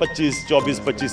24-25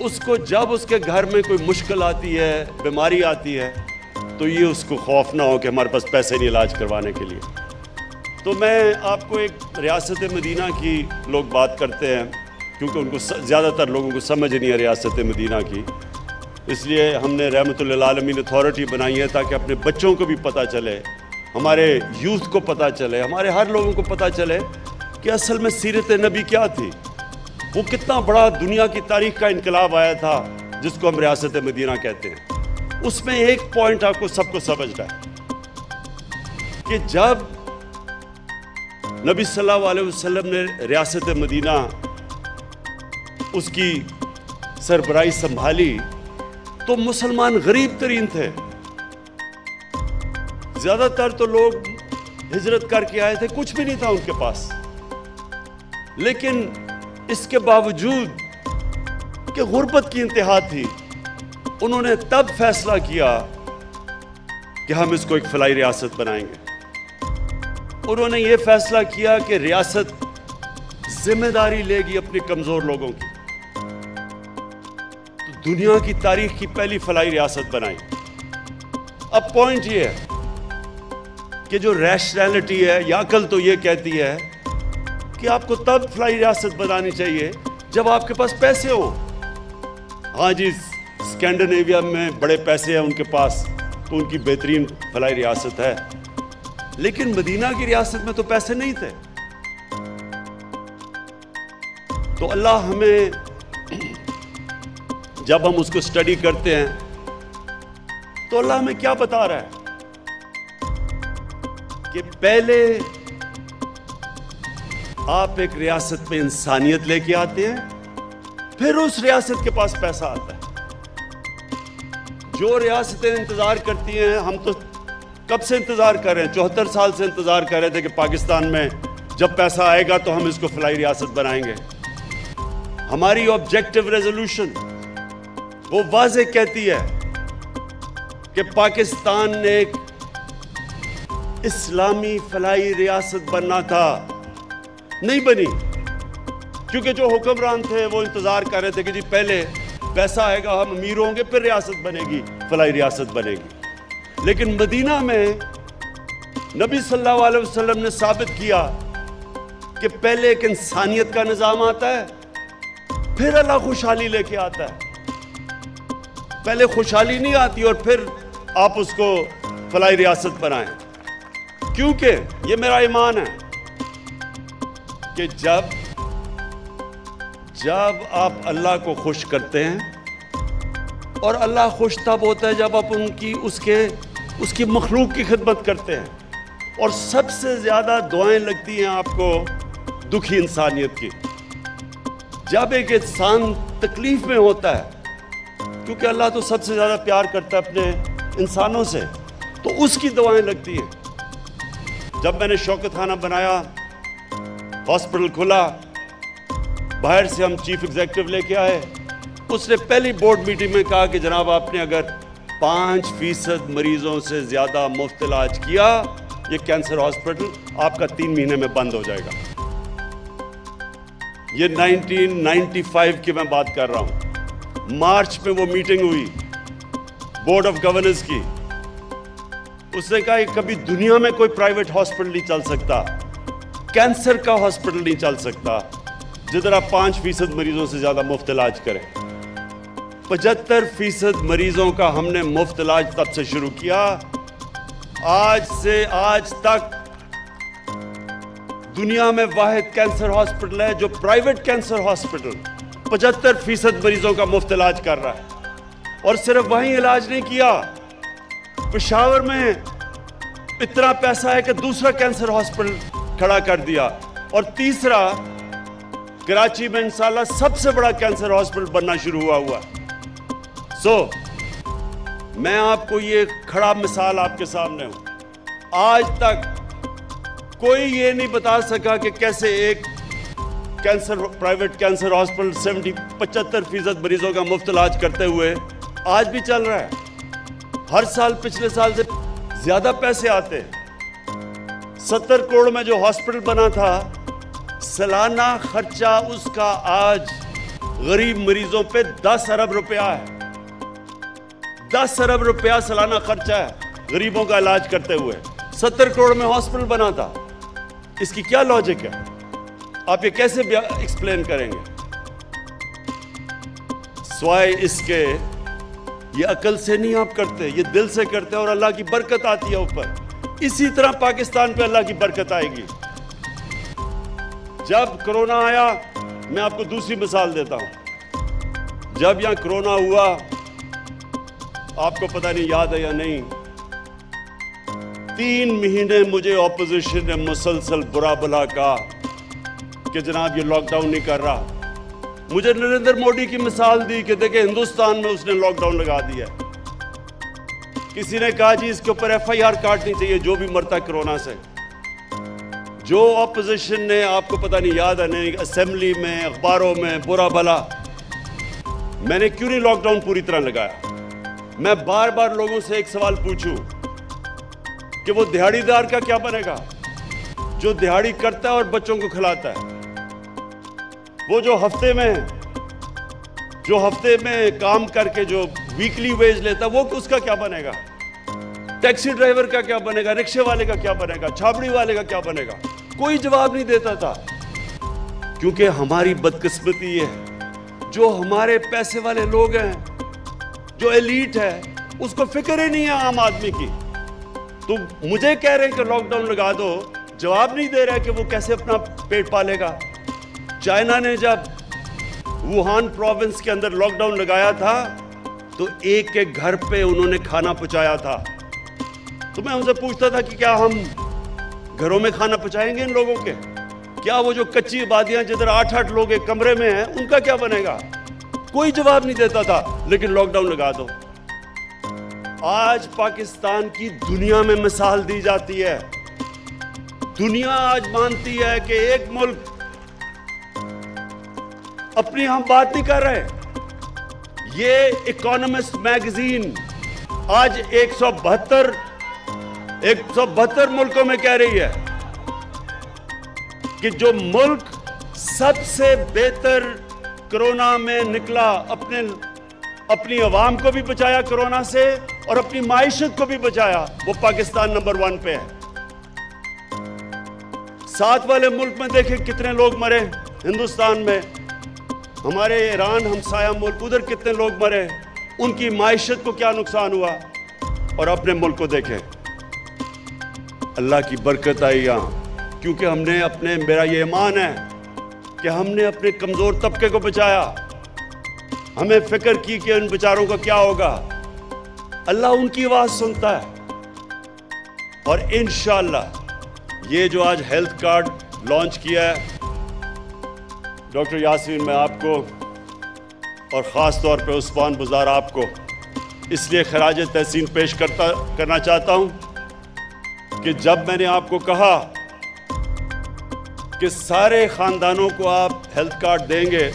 اس کو جب اس کے گھر میں کوئی مشکل آتی ہے، بیماری آتی ہے، تو یہ اس کو خوف نہ ہو کہ ہمارے پاس پیسے نہیں علاج کروانے کے لیے۔ تو میں آپ کو ایک ریاست مدینہ کی لوگ بات کرتے ہیں، کیونکہ ان کو زیادہ تر لوگوں کو سمجھ نہیں ہے ریاست مدینہ کی، اس لیے ہم نے رحمت للعالمین اتھارٹی بنائی ہے تاکہ اپنے بچوں کو بھی پتہ چلے، ہمارے یوتھ کو پتہ چلے، ہمارے ہر لوگوں کو پتہ چلے کہ اصل میں سیرت نبی کیا تھی، وہ کتنا بڑا دنیا کی تاریخ کا انقلاب آیا تھا جس کو ہم ریاست مدینہ کہتے ہیں۔ اس میں ایک پوائنٹ آپ کو سب کو سمجھنا ہے کہ جب نبی صلی اللہ علیہ وسلم نے ریاست مدینہ اس کی سربراہی سنبھالی تو مسلمان غریب ترین تھے، زیادہ تر تو لوگ ہجرت کر کے آئے تھے، کچھ بھی نہیں تھا ان کے پاس، لیکن اس کے باوجود کہ غربت کی انتہا تھی، انہوں نے تب فیصلہ کیا کہ ہم اس کو ایک فلاحی ریاست بنائیں گے۔ انہوں نے یہ فیصلہ کیا کہ ریاست ذمہ داری لے گی اپنے کمزور لوگوں کی، تو دنیا کی تاریخ کی پہلی فلاحی ریاست بنائی۔ اب پوائنٹ یہ ہے کہ جو ریشنلٹی ہے یا عقل تو یہ کہتی ہے کہ آپ کو تب فلاحی ریاست بنانی چاہیے جب آپ کے پاس پیسے ہوں۔ ہاں جی، اسکینڈینیویا میں بڑے پیسے ہیں ان کے پاس تو ان کی بہترین فلاحی ریاست ہے، لیکن مدینہ کی ریاست میں تو پیسے نہیں تھے۔ تو اللہ ہمیں جب ہم اس کو اسٹڈی کرتے ہیں تو اللہ ہمیں کیا بتا رہا ہے کہ پہلے آپ ایک ریاست میں انسانیت لے کے آتے ہیں، پھر اس ریاست کے پاس پیسہ آتا ہے۔ جو ریاستیں انتظار کرتی ہیں، ہم تو کب سے انتظار کر رہے ہیں، 74 سال سے انتظار کر رہے تھے کہ پاکستان میں جب پیسہ آئے گا تو ہم اس کو فلاحی ریاست بنائیں گے۔ ہماری آبجیکٹو ریزولوشن وہ واضح کہتی ہے کہ پاکستان نے ایک اسلامی فلاحی ریاست بننا تھا، نہیں بنی، کیونکہ جو حکمران تھے وہ انتظار کر رہے تھے کہ جی پہلے پیسہ آئے گا، ہم امیر ہوں گے، پھر ریاست بنے گی، فلاحی ریاست بنے گی۔ لیکن مدینہ میں نبی صلی اللہ علیہ وسلم نے ثابت کیا کہ پہلے ایک انسانیت کا نظام آتا ہے، پھر اللہ خوشحالی لے کے آتا ہے۔ پہلے خوشحالی نہیں آتی اور پھر آپ اس کو فلاحی ریاست بنائیں، کیونکہ یہ میرا ایمان ہے کہ جب آپ اللہ کو خوش کرتے ہیں، اور اللہ خوش تب ہوتا ہے جب آپ اس کی مخلوق کی خدمت کرتے ہیں، اور سب سے زیادہ دعائیں لگتی ہیں آپ کو دکھی انسانیت کی۔ جب ایک انسان تکلیف میں ہوتا ہے، کیونکہ اللہ تو سب سے زیادہ پیار کرتا ہے اپنے انسانوں سے، تو اس کی دعائیں لگتی ہیں۔ جب میں نے شوکت خانہ بنایا، ہاسپٹل کھلا، باہر سے ہم چیف ایگزیکٹو لے کے آئے، اس نے پہلی بورڈ میٹنگ میں کہا کہ جناب آپ نے اگر 5% مریضوں سے زیادہ مفت علاج کیا، یہ کینسر ہاسپٹل آپ کا 3 مہینے میں بند ہو جائے گا۔ یہ 1995 کی میں بات کر رہا ہوں۔ مارچ میں وہ میٹنگ ہوئی بورڈ آف گورننس کی، اس نے کہا کہ کبھی دنیا میں کوئی پرائیویٹ ہاسپٹل نہیں چل سکتا، کینسر کا ہاسپٹل نہیں چل سکتا جدھر آپ 5% مریضوں سے زیادہ مفت علاج کریں۔ 75% مریضوں کا ہم نے مفت علاج تب سے شروع کیا، آج سے آج تک دنیا میں واحد کینسر ہاسپٹل ہے جو پرائیویٹ کینسر ہاسپٹل 75% مریضوں کا مفت علاج کر رہا ہے۔ اور صرف وہیں علاج نہیں کیا، پشاور میں اتنا پیسہ ہے کہ دوسرا کینسر ہاسپٹل کھڑا کر دیا، اور تیسرا کراچی میں انشاءاللہ سب سے بڑا کینسر ہاسپٹل بننا شروع ہوا ہے۔ میں آپ کو یہ کھڑا مثال آپ کے سامنے ہوں، آج تک کوئی یہ نہیں بتا سکا کہ کیسے ایک پرائیویٹ کینسر ہاسپٹل 75% مریضوں کا مفت علاج کرتے ہوئے آج بھی چل رہا ہے۔ ہر سال پچھلے سال سے زیادہ پیسے آتے ہیں۔ 70 کروڑ میں جو ہاسپٹل بنا تھا، سالانہ خرچہ اس کا آج غریب مریضوں پہ 10 ارب روپیہ ہے. 10 ارب روپیہ سالانہ خرچہ ہے غریبوں کا علاج کرتے ہوئے. 70 کروڑ میں ہاسپٹل بنا تھا. اس کی کیا لاجک ہے؟ آپ یہ کیسے ایکسپلین کریں گے؟ سوائے اس کے یہ عقل سے نہیں آپ کرتے, یہ دل سے کرتے اور اللہ کی برکت آتی ہے اوپر. اسی طرح پاکستان پہ اللہ کی برکت آئے گی. جب کرونا آیا, میں آپ کو دوسری مثال دیتا ہوں. جب یہاں کرونا ہوا, آپ کو پتہ نہیں یاد ہے یا نہیں, 3 مہینے مجھے اپوزیشن نے مسلسل برا بلا کہا کہ جناب یہ لاک ڈاؤن نہیں کر رہا. مجھے نریندر موڈی کی مثال دی کہ دیکھیں ہندوستان میں اس نے لاک ڈاؤن لگا دیا. کسی نے کہا جی اس کے اوپر FIR کاٹنی چاہیے جو بھی مرتا کرونا سے. جو اپوزیشن نے, آپ کو پتہ نہیں یاد ہے نہیں, اسمبلی میں, اخباروں میں برا بھلا, میں نے کیوں نہیں لاک ڈاؤن پوری طرح لگایا؟ میں بار بار لوگوں سے ایک سوال پوچھوں کہ وہ دہاڑی دار کا کیا بنے گا جو دہاڑی کرتا ہے اور بچوں کو کھلاتا ہے؟ وہ جو ہفتے میں کام کر کے جو ویکلی ویج لیتا ہے, وہ اس کا کیا بنے گا؟ ٹیکسی ڈرائیور کا کیا بنے گا؟ رکشے والے کا کیا بنے گا؟ چھابڑی والے کا کیا بنے گا؟ کوئی جواب نہیں دیتا تھا. کیونکہ ہماری بدقسمتی یہ ہے, جو ہمارے پیسے والے لوگ ہیں, جو ایلیٹ ہے, اس کو فکر ہی نہیں ہے عام آدمی کی. تو مجھے کہہ رہے ہیں کہ لاک ڈاؤن لگا دو, جواب نہیں دے رہا کہ وہ کیسے اپنا پیٹ پالے گا. چائنا نے جب ووہان پروونس کے اندر لاک ڈاؤن لگایا تھا تو ایک ایک گھر پہ انہوں نے کھانا پہنچایا تھا. تو میں ان سے پوچھتا تھا کہ کیا ہم گھروں میں کھانا پہنچائیں گے ان لوگوں کے؟ کیا وہ جو کچی آبادیاں جدھر 8 لوگ ایک کمرے میں ہیں, ان کا کیا بنے گا؟ کوئی جواب نہیں دیتا تھا. لیکن لاک ڈاؤن لگا دو. آج پاکستان کی دنیا میں مثال دی جاتی ہے. دنیا آج مانتی ہے کہ ایک ملک, اپنی ہم بات نہیں کر رہے, یہ اکانومسٹ میگزین آج 172 ملکوں میں کہہ رہی ہے کہ جو ملک سب سے بہتر کرونا میں نکلا, اپنی عوام کو بھی بچایا کرونا سے اور اپنی معیشت کو بھی بچایا, وہ پاکستان نمبر 1 پہ ہے. ساتھ والے ملک میں دیکھیں کتنے لوگ مرے. ہندوستان میں, ہمارے ایران ہمسایہ ملک, ادھر کتنے لوگ مرے, ان کی معیشت کو کیا نقصان ہوا. اور اپنے ملک کو دیکھیں, اللہ کی برکت آئی یہاں, کیونکہ ہم نے میرا یہ ایمان ہے کہ ہم نے اپنے کمزور طبقے کو بچایا. ہمیں فکر کی کہ ان بیچاروں کا کیا ہوگا. اللہ ان کی آواز سنتا ہے. اور انشاءاللہ یہ جو آج ہیلتھ کارڈ لانچ کیا ہے, ڈاکٹر یاسمین, میں آپ کو اور خاص طور پہ عثمان بزار آپ کو اس لیے خراج تحسین پیش کرنا چاہتا ہوں کہ جب میں نے آپ کو کہا کہ سارے خاندانوں کو آپ ہیلتھ کارڈ دیں گے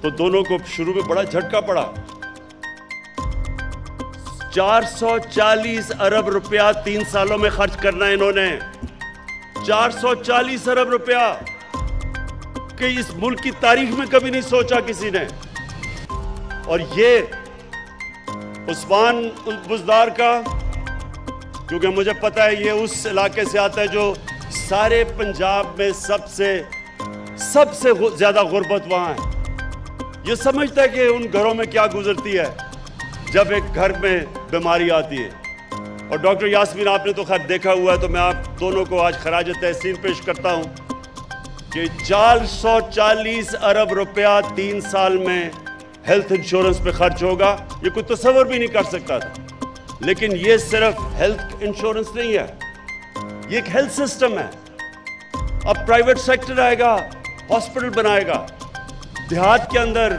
تو دونوں کو شروع میں بڑا جھٹکا پڑا. 440 ارب روپیہ 3 سالوں میں خرچ کرنا ہے انہوں نے. 440 ارب روپیہ کہ اس ملک کی تاریخ میں کبھی نہیں سوچا کسی نے. اور یہ عثمان بزدار کا, کیونکہ مجھے پتا ہے یہ اس علاقے سے آتا ہے جو سارے پنجاب میں سب سے زیادہ غربت وہاں ہے. یہ سمجھتا ہے کہ ان گھروں میں کیا گزرتی ہے جب ایک گھر میں بیماری آتی ہے. اور ڈاکٹر یاسمین, آپ نے تو خیر دیکھا ہوا ہے, تو میں آپ دونوں کو آج خراج تحسین پیش کرتا ہوں کہ 440 ارب روپیہ 3 سال میں ہیلتھ انشورنس پہ خرچ ہوگا. یہ کوئی تصور بھی نہیں کر سکتا تھا. لیکن یہ صرف ہیلتھ انشورنس نہیں ہے, یہ ایک ہیلتھ سسٹم ہے. اب پرائیویٹ سیکٹر آئے گا, ہاسپٹل بنائے گا. دیہات کے اندر,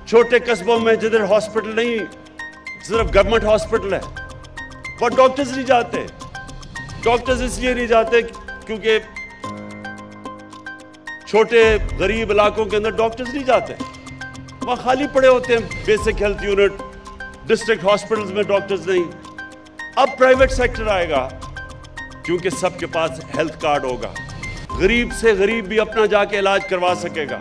چھوٹے قصبوں میں جدھر ہاسپٹل نہیں, صرف گورنمنٹ ہاسپٹل ہے, وہ ڈاکٹرز نہیں جاتے. ڈاکٹرز اس لیے نہیں جاتے کیونکہ چھوٹے غریب علاقوں کے اندر ڈاکٹرز نہیں جاتے, وہاں خالی پڑے ہوتے ہیں basic health unit, district hospitals میں ڈاکٹرز نہیں. اب پرائیویٹ سیکٹر آئے گا کیونکہ سب کے پاس ہیلتھ کارڈ ہوگا. غریب سے غریب بھی اپنا جا کے علاج کروا سکے گا.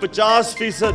50%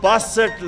62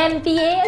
MPA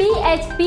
PHP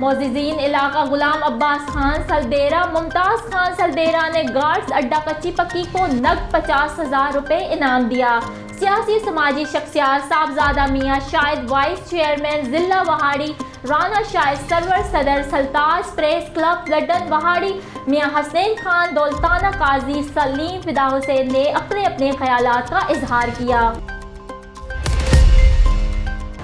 معززین علاقہ غلام عباس خان سلدیرہ ممتاز خان سلدیرہ نے گارڈز اڈا کچی پکی کو نقد 50,000 روپے انعام دیا۔ سیاسی سماجی شخصیات صاحبزادہ میاں شاہد وائس چیئرمین ضلع وہاڑی، رانا شاہد سرور صدر سلطاج پریس کلب لڈن وہاڑی، میاں حسین خان دولتانہ قاضی سلیم فدا حسین نے اپنے اپنے خیالات کا اظہار کیا۔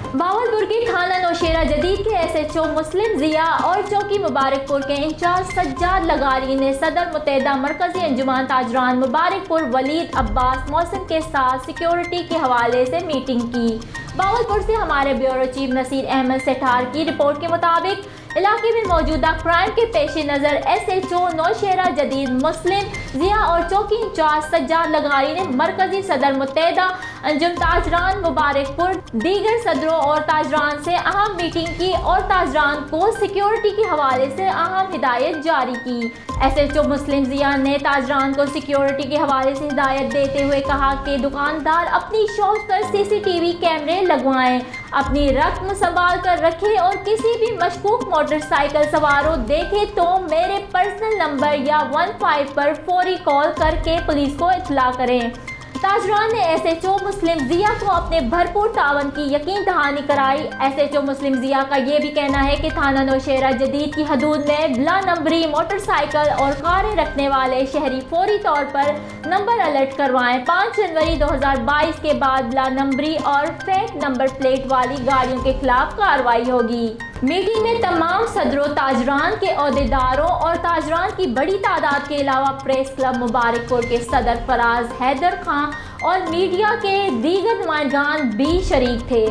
باولپور کی تھانہ نوشیرہ جدید کے ایس ایچ او مسلم ضیاء اور چوکی مبارک پور کے انچارج سجاد لغاری نے صدر متحدہ مرکزی انجمن تاجران مبارک پور ولید عباس محسن کے ساتھ سیکیورٹی کے حوالے سے میٹنگ کی۔ باولپور سے ہمارے بیورو چیف نصیر احمد سٹھار کی رپورٹ کے مطابق علاقے میں موجودہ کرائم کے پیش نظر ایس ایچ او نوشیرہ جدید مسلم ضیاء اور چوکی انچارج سجاد لغاری نے مرکزی صدر متحدہ انجمن تاجران مبارک پور دیگر صدروں اور تاجران سے اہم میٹنگ کی اور تاجران کو سیکیورٹی کے حوالے سے اہم ہدایت جاری کی۔ ایس ایچ او مسلم ضیاء نے تاجران کو سیکیورٹی کے حوالے سے ہدایت دیتے ہوئے کہا کہ دکاندار اپنی شاپ پر CCTV کیمرے لگوائیں، اپنی رقم سنبھال کر رکھیں اور کسی بھی مشکوک موٹر سائیکل سواروں دیکھے تو میرے پرسنل نمبر یا 15 پر فوری کال کر کے پولیس کو اطلاع کریں۔ تاجران نے ایس ایچ او مسلم ضیاء کو اپنے بھرپور تعاون کی یقین دہانی کرائی۔ ایس ایچ او مسلم ضیاء کا یہ بھی کہنا ہے کہ تھانہ نوشیرہ جدید کی حدود میں بلا نمبری موٹر سائیکل اور کاریں رکھنے والے شہری فوری طور پر نمبر الرٹ کروائیں۔ 5 جنوری 2022 کے بعد بلا نمبری اور فیک نمبر پلیٹ والی گاڑیوں کے خلاف کارروائی ہوگی۔ میٹنگ میں تمام صدروں، تاجران کے عہدیداروں اور تاجران کی بڑی تعداد کے علاوہ پریس کلب مبارک پور کے صدر فراز حیدر خان اور میڈیا کے دیگر نمائندگان بھی شریک تھے۔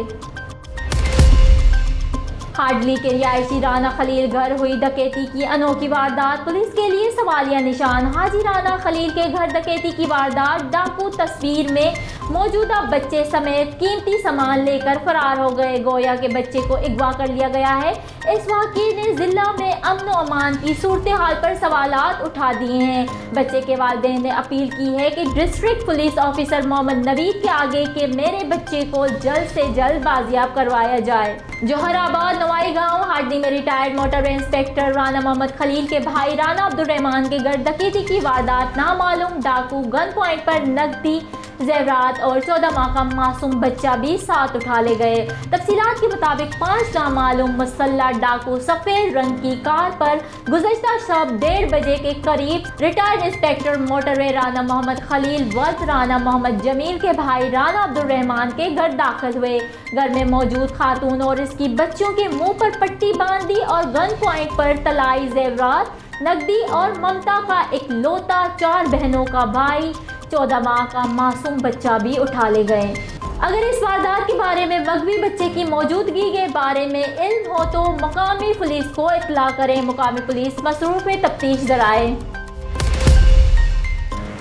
ہارڈلی کے رہائشی رانا خلیل گھر ہوئی ڈکیتی کی انوکھی واردات، پولیس کے لیے سوالیہ نشان۔ حاجی رانا خلیل کے گھر ڈکیتی کی واردات، ڈاکو تصویر میں موجودہ بچے سمیت قیمتی سامان لے کر فرار ہو گئے، گویا کہ بچے کو اغوا کر لیا گیا ہے۔ اس واقعے نے ضلع میں امن و امان کی صورتحال پر سوالات اٹھا دیے ہیں۔ بچے کے والدین نے اپیل کی ہے کہ ڈسٹرکٹ پولیس آفیسر محمد نوید کے آگے کہ میرے بچے کو جلد سے جلد بازیاب کروایا جائے۔ جوہر آباد نوائی گاؤں ہارڈلی میں ریٹائرڈ موٹر وے انسپیکٹر رانا محمد خلیل کے بھائی رانا عبدالرحمان کے گھر ڈکیتی کی واردات، نامعلوم ڈاکو گن پوائنٹ پر نقدی، زیورات اور 14 ماہ کا معصوم بچہ بھی ساتھ اٹھا لے گئے۔ تفصیلات کے مطابق 5 نامعلوم مسلح ڈاکو سفید رنگ کی کار پر گزشتہ شب 1:30 بجے کے قریب ریٹائرڈ انسپیکٹر موٹر وے رانا محمد خلیل ولد رانا محمد جمیل کے بھائی رانا عبدالرحمان کے گھر داخل ہوئے۔ گھر میں موجود خاتون اور اس کی بچوں کے منہ پر پٹی باندھ دی اور گن پوائنٹ پر طلائی زیورات، نقدی اور ممتا کا اکلوتا 4 بہنوں کا بھائی 14 ماہ کا معصوم بچہ بھی اٹھا لے گئے۔ اگر اس واردات کے بارے میں مغوی بچے کی موجودگی کے بارے میں علم ہو تو مقامی پولیس کو اطلاع کریں۔ مقامی پولیس مصروف تفتیش ذرائع۔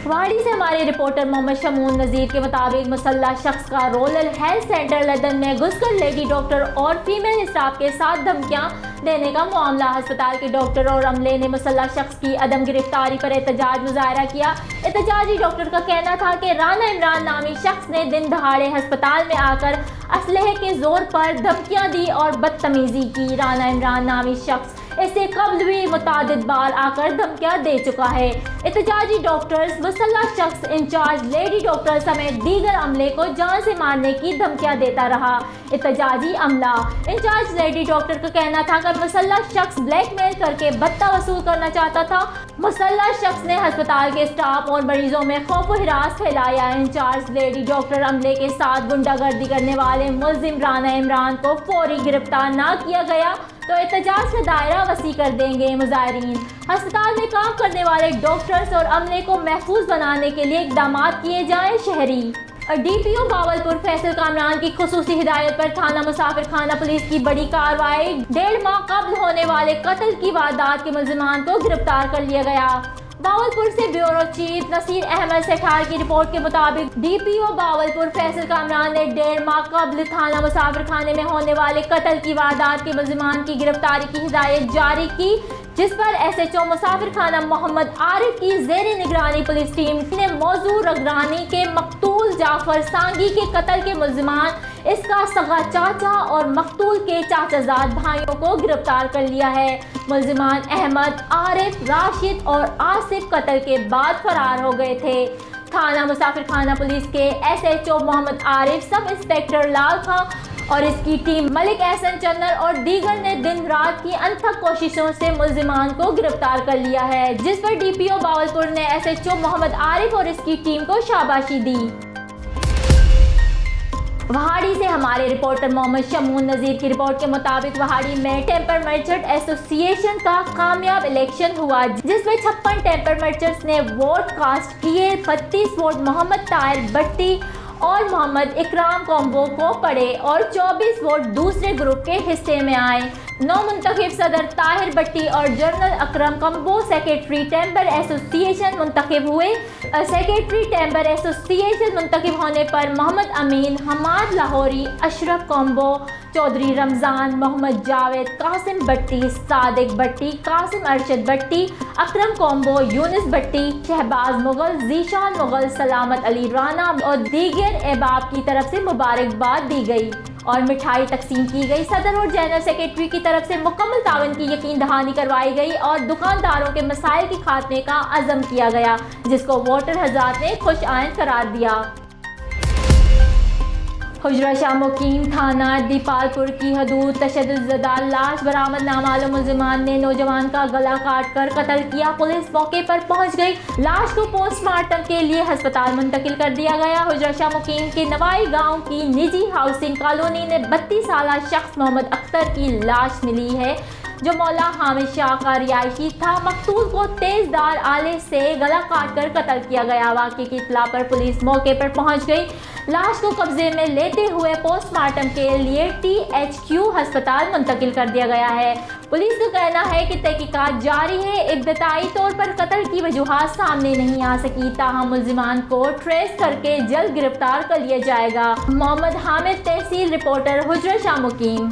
واڑی سے ہمارے رپورٹر محمد شمون نذیر کے مطابق مسلح شخص کا رورل ہیلتھ سینٹر لدن میں گھس کر لیڈی ڈاکٹر اور فیمیل اسٹاف کے ساتھ دھمکیاں دینے کا معاملہ۔ ہسپتال کے ڈاکٹر اور عملے نے مسلح شخص کی عدم گرفتاری پر احتجاج مظاہرہ کیا۔ احتجاجی ڈاکٹر کا کہنا تھا کہ رانا عمران نامی شخص نے دن دہاڑے ہسپتال میں آ کر اسلحے کے زور پر دھمکیاں دی اور بدتمیزی کی۔ رانا عمران نامی شخص اس سے قبل بھی متعدد بار آ کر دھمکیاں دے چکا ہے۔ احتجاجی ڈاکٹرز مسلح شخص انچارج لیڈی ڈاکٹر سمیت دیگر عملے کو جان سے مارنے کی دھمکیاں دیتا رہا۔ احتجاجی عملہ انچارج لیڈی ڈاکٹر کا کہنا تھا کہ مسلح شخص بلیک میل کر کے بھتہ وصول کرنا چاہتا تھا۔ مسلح شخص نے ہسپتال کے اسٹاف اور مریضوں میں خوف و ہراس پھیلایا۔ انچارج لیڈی ڈاکٹر عملے کے ساتھ غنڈہ گردی کرنے والے ملزم رانا عمران کو فوری گرفتار نہ کیا گیا تو احتجاج کا دائرہ وسیع کر دیں گے۔ مظاہرین ہسپتال میں کام کرنے والے ڈاکٹرز اور عملے کو محفوظ بنانے کے لیے اقدامات کیے جائیں۔ شہری ڈی پی او باولپور فیصل کامران کی خصوصی ہدایت پر تھانہ مسافر خانہ پولیس کی بڑی کارروائی، 1.5 ماہ قبل ہونے والے قتل کی واردات کے ملزمان کو گرفتار کر لیا گیا۔ باولپور سے بیورو چیف نصیر احمد سٹھار کی رپورٹ کے مطابق ڈی پی او باولپور فیصل کامران نے 1.5 ماہ قبل تھانہ مسافر خانے میں ہونے والے قتل کی واردات کے ملزمان کی گرفتاری کی ہدایت جاری کی، جس پر ایس ایچ او مسافر خانہ محمد عارف کی زیر نگرانی پولیس ٹیم نے موضوع رگرانی کے مقتول جعفر سانگی کے قتل کے ملزمان اس کا سگا چاچا اور مقتول کے چاچا زاد بھائیوں کو گرفتار کر لیا ہے۔ ملزمان احمد، عارف، راشد اور آصف قتل کے بعد فرار ہو گئے تھے۔ تھانہ مسافر خانہ پولیس کے SHO محمد عارف، سب انسپیکٹر لال خان اور اس کی ٹیم ملک احسن چنر اور دیگر نے دن رات کی انتھک کوششوں سے ملزمان کو گرفتار کر لیا ہے، جس پر DPO باولپور نے SHO محمد عارف اور اس کی ٹیم کو شاباشی دی۔ وہاڑی سے ہمارے رپورٹر محمد شمون نذیر کی رپورٹ کے مطابق وہاڑی میں ٹیمپر مرچنٹ ایسوسی ایشن کا کامیاب الیکشن ہوا، جس میں 56 ٹیمپر مرچنٹس نے ووٹ کاسٹ کیے۔ 32 ووٹ محمد طاہر بٹی اور محمد اکرام کومبو کو پڑے اور 24 ووٹ دوسرے گروپ کے حصے میں آئے۔ نو منتخب صدر طاہر بٹی اور جنرل اکرم کومبو سیکرٹری ٹیمپر ایسوسی ایشن منتخب ہوئے۔ سیکرٹری ٹیمپر ایسوسی ایشن منتخب ہونے پر محمد امین، حماد لاہوری، اشرف کومبو، چودھری رمضان، محمد جاوید، قاسم بٹی، صادق بٹی، قاسم ارشد بٹی، اکرم کومبو، یونس بٹی، شہباز مغل، ذیشان مغل، سلامت علی رانا اور دیگر احباب کی طرف سے مبارکباد دی گئی اور مٹھائی تقسیم کی گئی۔ صدر اور جنرل سیکرٹری کی طرف سے مکمل تعاون کی یقین دہانی کروائی گئی اور دکانداروں کے مسائل کے خاتمے کا عزم کیا گیا، جس کو ووٹر حضرات نے خوش آئند قرار دیا۔ حجرہ شاہ مقیم تھانہ دیپال پور کی حدود تشدد زدہ لاش برآمد، نامعلوم ملزمان نے نوجوان کا گلا کاٹ کر قتل کیا۔ پولیس موقع پر پہنچ گئی، لاش کو پوسٹ مارٹم کے لیے ہسپتال منتقل کر دیا گیا۔ حجرہ شاہ مقیم کے نوائی گاؤں کی نجی ہاؤسنگ کالونی نے 32 سالہ شخص محمد اختر کی لاش ملی ہے، جو مولا حامد شاہ کا رہائشی تھا۔ مقتول کو تیز دھار آلے سے گلا کاٹ کر قتل کیا گیا۔ واقعے کی اطلاع پر پولیس موقع پر پہنچ گئی، لاش کو قبضے میں لیتے ہوئے پوسٹ مارٹم کے لیے THQ ہسپتال منتقل کر دیا گیا ہے۔ پولیس کا کہنا ہے کہ تحقیقات جاری ہے۔ ابتدائی طور پر قتل کی وجوہات سامنے نہیں آ سکی، تاہم ملزمان کو ٹریس کر کے جلد گرفتار کر لیا جائے گا۔ محمد حامد، تحصیل رپورٹر، حجرہ شاہ مقیم۔